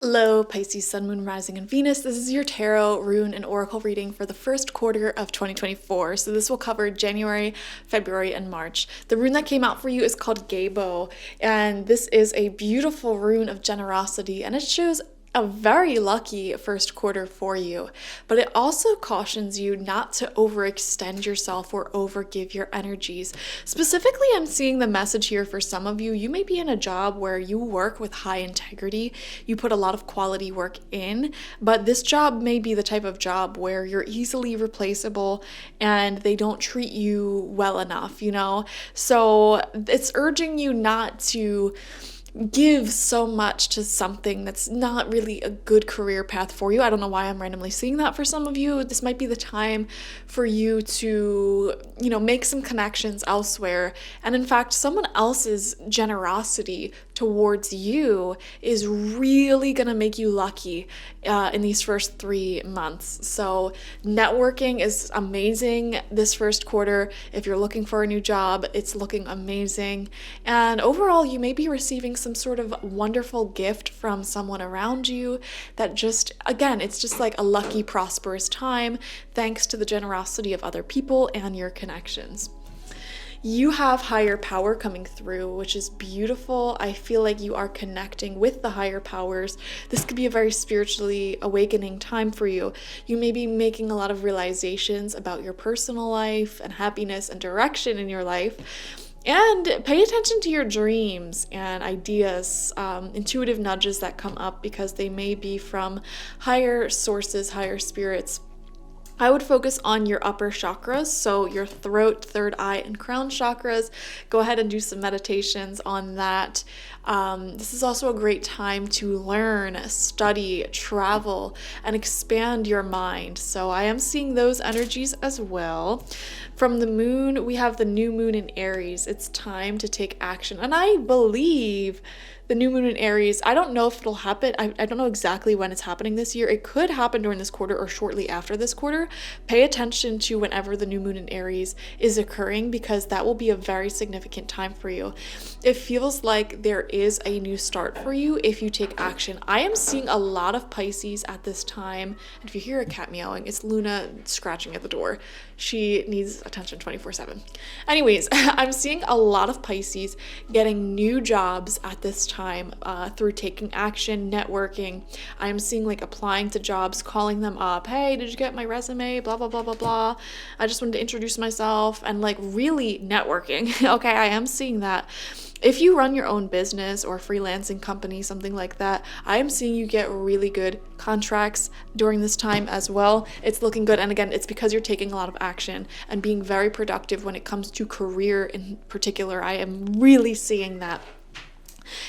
Hello, Pisces, Sun, Moon, Rising, and Venus. This is your tarot, rune, and oracle reading for the first quarter of 2024. So this will cover January, February, and March. The rune that came out for you is called Gabo, and this is a beautiful rune of generosity, and it shows a very lucky first quarter for you, but it also cautions you not to overextend yourself or overgive your energies. Specifically, I'm seeing the message here for some of you. You may be in a job where you work with high integrity, you put a lot of quality work in, but this job may be the type of job where you're easily replaceable and they don't treat you well enough, So it's urging you not to give so much to something that's not really a good career path for you. I don't know why I'm randomly seeing that for some of you. This might be the time for you to, make some connections elsewhere. And in fact, someone else's generosity towards you is really going to make you lucky in these first 3 months. So networking is amazing this first quarter. If you're looking for a new job, it's looking amazing. And overall, you may be receiving some sort of wonderful gift from someone around you that it's just like a lucky, prosperous time thanks to the generosity of other people and your connections. You have higher power coming through, which is beautiful. I feel like you are connecting with the higher powers. This could be a very spiritually awakening time for you. You may be making a lot of realizations about your personal life and happiness and direction in your life. And pay attention to your dreams and ideas, intuitive nudges that come up because they may be from higher sources, higher spirits. I would focus on your upper chakras, so your throat, third eye, and crown chakras. Go ahead and do some meditations on that. This is also a great time to learn, study, travel, and expand your mind. So I am seeing those energies as well. From the moon, we have the new moon in Aries. It's time to take action. And I believe the new moon in Aries, I don't know if it'll happen. I don't know exactly when it's happening this year. It could happen during this quarter or shortly after this quarter. Pay attention to whenever the new moon in Aries is occurring because that will be a very significant time for you. It feels like there is a new start for you if you take action. I am seeing a lot of Pisces at this time. And if you hear a cat meowing, it's Luna scratching at the door. She needs attention 24/7. Anyways, I'm seeing a lot of Pisces getting new jobs at this time through taking action, networking. I'm seeing like applying to jobs, calling them up. Hey, did you get my resume? Blah, blah, blah, blah, blah. I just wanted to introduce myself and like really networking. Okay, I am seeing that. If you run your own business or freelancing company, something like that, I am seeing you get really good contracts during this time as well. It's looking good. And again, it's because you're taking a lot of action and being very productive when it comes to career in particular. I am really seeing that.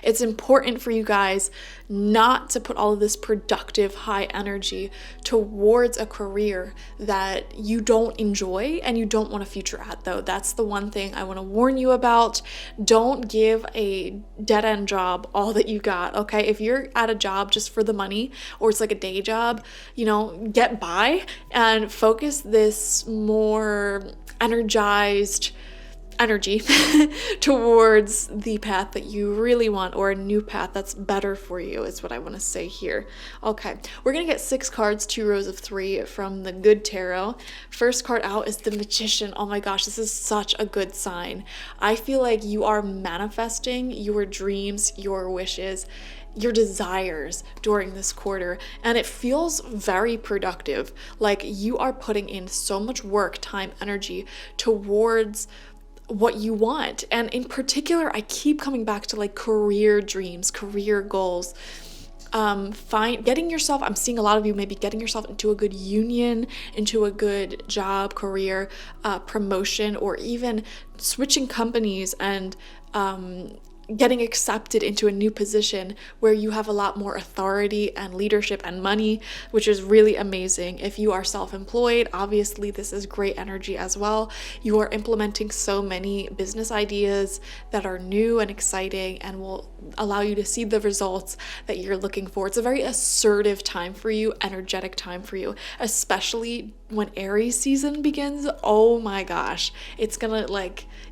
It's important for you guys not to put all of this productive high energy towards a career that you don't enjoy and you don't want a future at, though. That's the one thing I want to warn you about. Don't give a dead-end job all that you got, okay? If you're at a job just for the money or it's like a day job, get by and focus this more energized energy towards the path that you really want or a new path that's better for you is what I want to say here. Okay, we're going to get 6 cards, 2 rows of 3 from the Good Tarot. First card out is the Magician. Oh my gosh, this is such a good sign. I feel like you are manifesting your dreams, your wishes, your desires during this quarter, and it feels very productive. Like you are putting in so much work, time, energy towards what you want. And in particular, I keep coming back to like career dreams, career goals. I'm seeing a lot of you maybe getting yourself into a good union, into a good job, career, promotion, or even switching companies and getting accepted into a new position where you have a lot more authority and leadership and money, which is really amazing. If you are self-employed, obviously this is great energy as well. You are implementing so many business ideas that are new and exciting and will allow you to see the results that you're looking for. It's a very assertive time for you, energetic time for you, especially when Aries season begins. Oh my gosh, it's gonna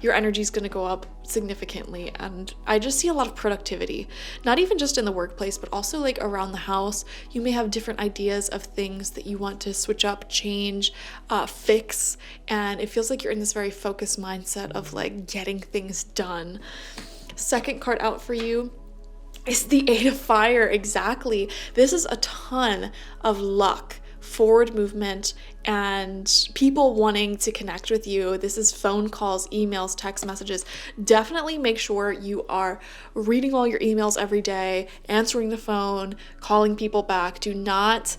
your energy's gonna go up significantly, and I just see a lot of productivity, not even just in the workplace, but also like around the house. You may have different ideas of things that you want to switch up, change, fix, and it feels like you're in this very focused mindset of like getting things done. Second card out for you is the Eight of Fire. Exactly. This is a ton of luck, forward movement, and people wanting to connect with you. This is phone calls, emails, text messages. Definitely make sure you are reading all your emails every day, answering the phone, calling people back. Do not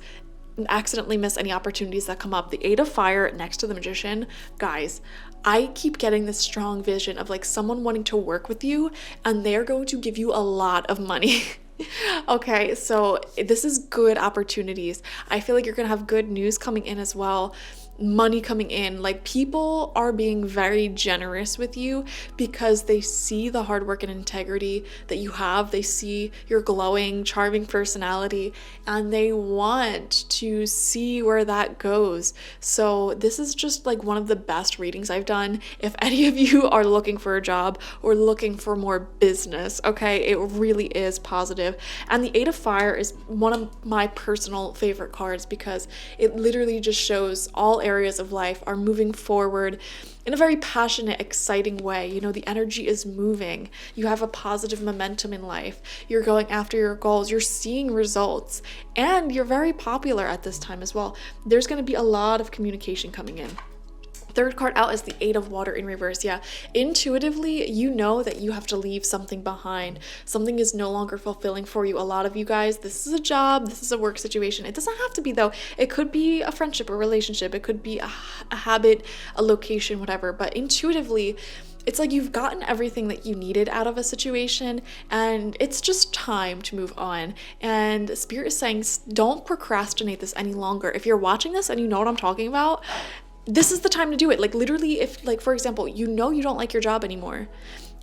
accidentally miss any opportunities that come up. The Eight of Fire next to the Magician, guys, I keep getting this strong vision of like someone wanting to work with you, and they're going to give you a lot of money. Okay, so this is good opportunities. I feel like you're gonna have good news coming in as well. Money coming in, like people are being very generous with you because they see the hard work and integrity that you have. They see your glowing, charming personality, and they want to see where that goes. So this is just like one of the best readings I've done if any of you are looking for a job or looking for more business. Okay, it really is positive. And the Eight of Fire is one of my personal favorite cards because it literally just shows all areas of life are moving forward in a very passionate, exciting way. You know, the energy is moving. You have a positive momentum in life. You're going after your goals. You're seeing results. And you're very popular at this time as well. There's going to be a lot of communication coming in. Third card out is the Eight of Water in reverse. Yeah, intuitively, you know that you have to leave something behind. Something is no longer fulfilling for you. A lot of you guys, this is a job, this is a work situation. It doesn't have to be though. It could be a friendship, a relationship. It could be a habit, a location, whatever. But intuitively, it's like you've gotten everything that you needed out of a situation, and it's just time to move on. And Spirit is saying, don't procrastinate this any longer. If you're watching this and you know what I'm talking about, this is the time to do it. Like literally, if like, for example, you know you don't like your job anymore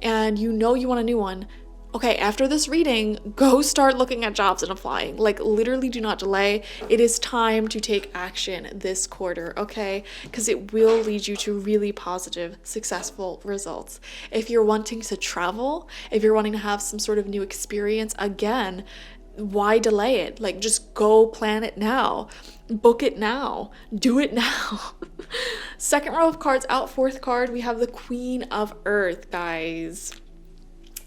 and you know you want a new one. Okay, after this reading, go start looking at jobs and applying. Like literally do not delay. It is time to take action this quarter, okay? Because it will lead you to really positive, successful results. If you're wanting to travel, if you're wanting to have some sort of new experience, again, why delay it? Like just go plan it now. Book it now. Do it now. Second row of cards out. Fourth card, we have the Queen of Earth, guys.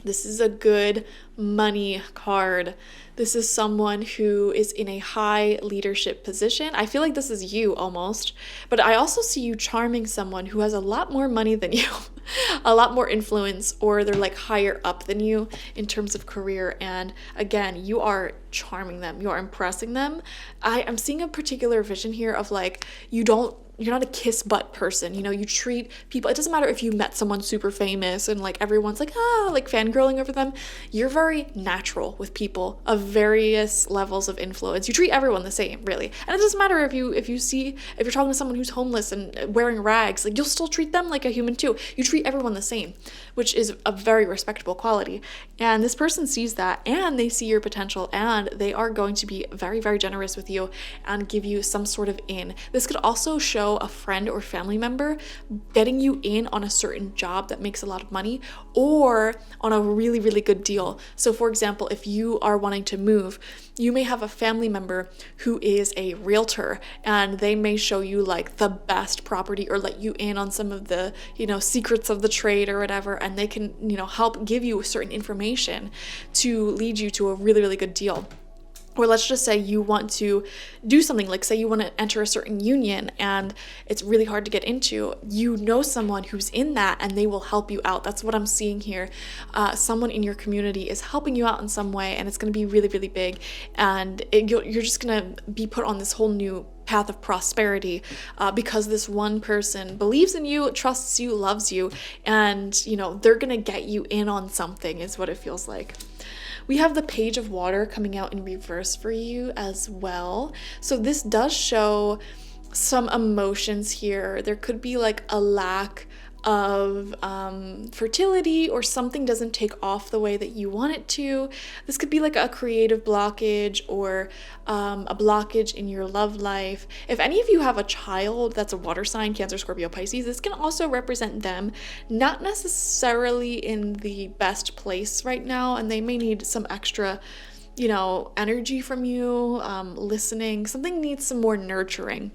This is a good money card. This is someone who is in a high leadership position. I feel like this is you almost, but I also see you charming someone who has a lot more money than you, a lot more influence, or they're like higher up than you in terms of career. And again, you are charming them, you are impressing them. I'm seeing a particular vision here of like, you're not a kiss butt person. You know, you treat people, it doesn't matter if you met someone super famous and like everyone's like, like fangirling over them. You're very natural with people of various levels of influence. You treat everyone the same, really. And it doesn't matter if you're talking to someone who's homeless and wearing rags, like you'll still treat them like a human too. You treat everyone the same, which is a very respectable quality. And this person sees that and they see your potential and they are going to be very, very generous with you and give you some sort of in. This could also show a friend or family member getting you in on a certain job that makes a lot of money or on a really, really good deal. So for example, if you are wanting to move, you may have a family member who is a realtor and they may show you like the best property or let you in on some of the, secrets of the trade or whatever, and they can, help give you certain information to lead you to a really, really good deal. Or let's just say you want to do something, like say you want to enter a certain union and it's really hard to get into. You know someone who's in that and they will help you out. That's what I'm seeing here. Someone in your community is helping you out in some way and it's going to be really, really big. And you're just going to be put on this whole new path of prosperity because this one person believes in you, trusts you, loves you, and they're going to get you in on something is what it feels like. We have the Page of Water coming out in reverse for you as well. So this does show some emotions here. There could be like a lack of fertility, or something doesn't take off the way that you want it to. This could be like a creative blockage, or a blockage in your love life. If any of you have a child that's a water sign, Cancer, Scorpio, Pisces, this can also represent them not necessarily in the best place right now, and they may need some extra energy from you, listening. Something needs some more nurturing.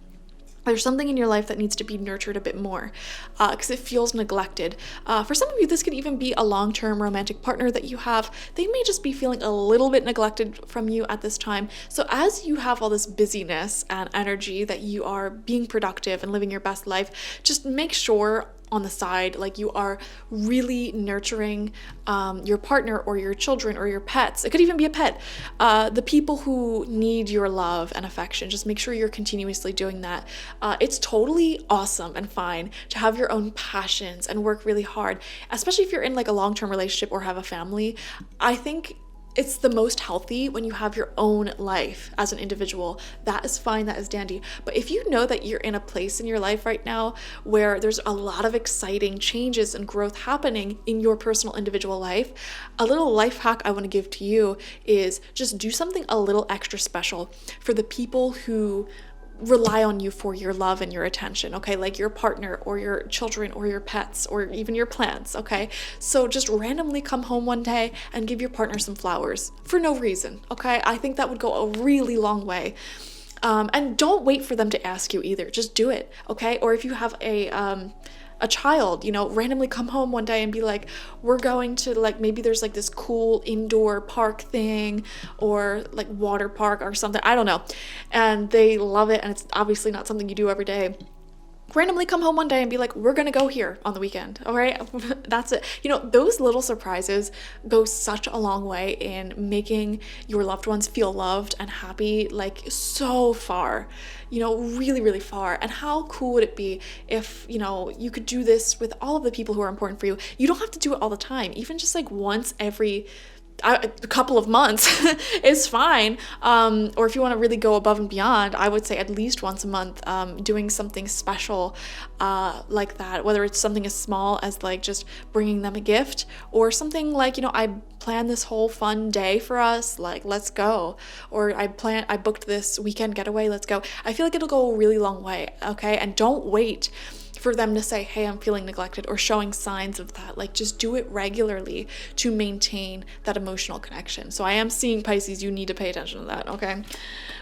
There's something in your life that needs to be nurtured a bit more, because it feels neglected. For some of you, this could even be a long-term romantic partner that you have. They may just be feeling a little bit neglected from you at this time. So as you have all this busyness and energy that you are being productive and living your best life, just make sure on the side, like, you are really nurturing your partner or your children or your pets. It could even be a pet. The people who need your love and affection, just make sure you're continuously doing that. It's totally awesome and fine to have your own passions and work really hard, especially if you're in like a long-term relationship or have a family. I think it's the most healthy when you have your own life as an individual. That is fine, that is dandy. But if you know that you're in a place in your life right now where there's a lot of exciting changes and growth happening in your personal individual life, a little life hack I want to give to you is just do something a little extra special for the people who rely on you for your love and your attention, okay? Like your partner or your children or your pets or even your plants, okay? So just randomly come home one day and give your partner some flowers for no reason, okay? I think that would go a really long way. And don't wait for them to ask you either. Just do it, okay? Or if you have a child, randomly come home one day and be like, we're going to, like, maybe there's like this cool indoor park thing or like water park or something, I don't know, and they love it, and it's obviously not something you do every day. Randomly come home one day and be like, we're gonna go here on the weekend, all right? That's it. Those little surprises go such a long way in making your loved ones feel loved and happy, like so far, really, really far. And how cool would it be if, you could do this with all of the people who are important for you? You don't have to do it all the time. Even just like once every a couple of months is fine. Or if you want to really go above and beyond, I would say at least once a month, doing something special like that, whether it's something as small as like just bringing them a gift, or something like, I planned this whole fun day for us, like, let's go. Or I booked this weekend getaway, let's go. I feel like it'll go a really long way, okay? And don't wait for them to say, hey, I'm feeling neglected, or showing signs of that. Like, just do it regularly to maintain that emotional connection. So I am seeing, Pisces, you need to pay attention to that, okay?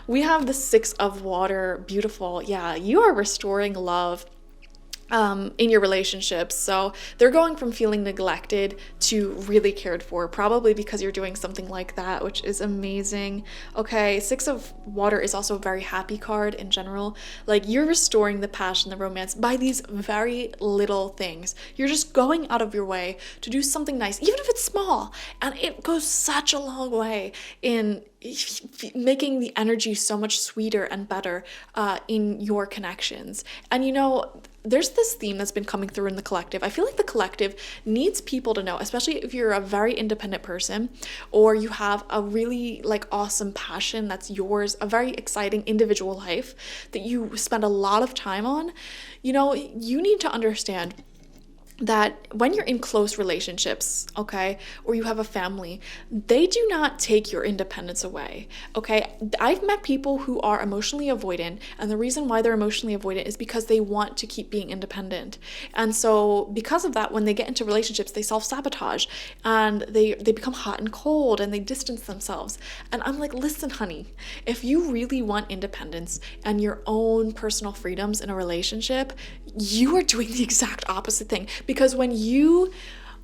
We have the 6 of water. Beautiful. Yeah, you are restoring love in your relationships. So they're going from feeling neglected to really cared for, probably because you're doing something like that, which is amazing. Okay, 6 of water is also a very happy card in general. Like, you're restoring the passion, the romance by these very little things. You're just going out of your way to do something nice, even if it's small, and it goes such a long way in making the energy so much sweeter and better in your connections. And there's this theme that's been coming through in the collective. I feel like the collective needs people to know, especially if you're a very independent person, or you have a really like awesome passion that's yours, a very exciting individual life that you spend a lot of time on. You need to understand that when you're in close relationships, okay, or you have a family, they do not take your independence away, okay? I've met people who are emotionally avoidant, and the reason why they're emotionally avoidant is because they want to keep being independent. And so because of that, when they get into relationships, they self-sabotage, and they become hot and cold, and they distance themselves. And I'm like, listen, honey, if you really want independence and your own personal freedoms in a relationship, you are doing the exact opposite thing. Because when you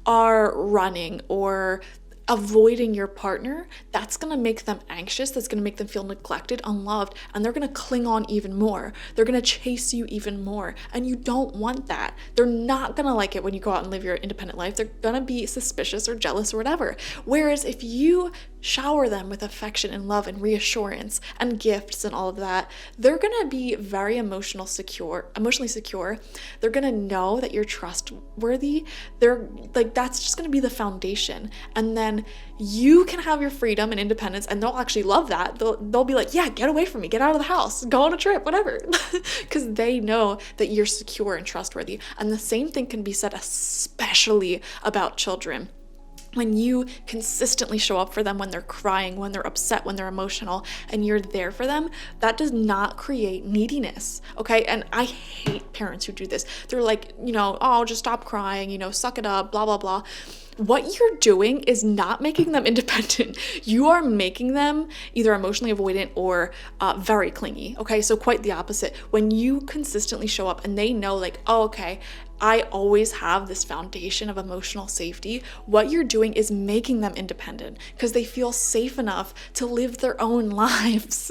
are running or avoiding your partner, that's going to make them anxious, that's going to make them feel neglected, unloved, and they're going to cling on even more. They're going to chase you even more, and you don't want that. They're not going to like it when you go out and live your independent life. They're going to be suspicious or jealous or whatever. Whereas if you shower them with affection and love and reassurance and gifts and all of that, they're going to be very emotionally secure. They're going to know that you're trustworthy. They're like, that's just going to be the foundation. And then then you can have your freedom and independence, and they'll actually love that. They'll be like, yeah, get away from me, get out of the house, go on a trip, whatever, because they know that you're secure and trustworthy. And the same thing can be said especially about children. When you consistently show up for them when they're crying, when they're upset, when they're emotional, and you're there for them, that does not create neediness, okay? And I hate parents who do this. They're like, oh, just stop crying, suck it up, blah, blah, blah. What you're doing is not making them independent. You are making them either emotionally avoidant or very clingy, okay? So quite the opposite. When you consistently show up and they know like, oh, okay, I always have this foundation of emotional safety, what you're doing is making them independent because they feel safe enough to live their own lives.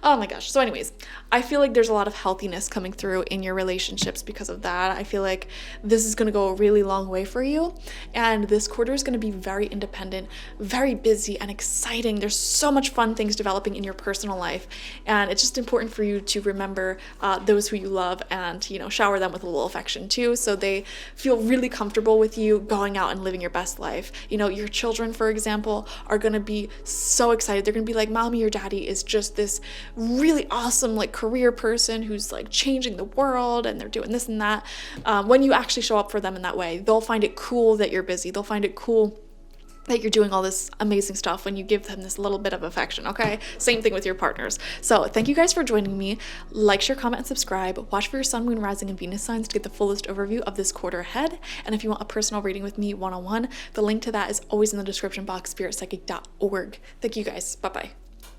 Oh my gosh. So anyways, I feel like there's a lot of healthiness coming through in your relationships because of that. I feel like this is going to go a really long way for you. And this quarter is going to be very independent, very busy and exciting. There's so much fun things developing in your personal life. And it's just important for you to remember those who you love and, shower them with a little affection too, so they feel really comfortable with you going out and living your best life. Your children, for example, are going to be so excited. They're going to be like, mommy or daddy is just this really awesome like career person who's like changing the world and they're doing this and that. When you actually show up for them in that way, they'll find it cool that you're busy. They'll find it cool that you're doing all this amazing stuff when you give them this little bit of affection, okay? Same thing with your partners. So thank you guys for joining me. Like, share, comment, and subscribe. Watch for your sun, moon, rising, and Venus signs to get the fullest overview of this quarter ahead. And if you want a personal reading with me one-on-one, the link to that is always in the description box, spiritpsychic.org. Thank you guys. Bye-bye.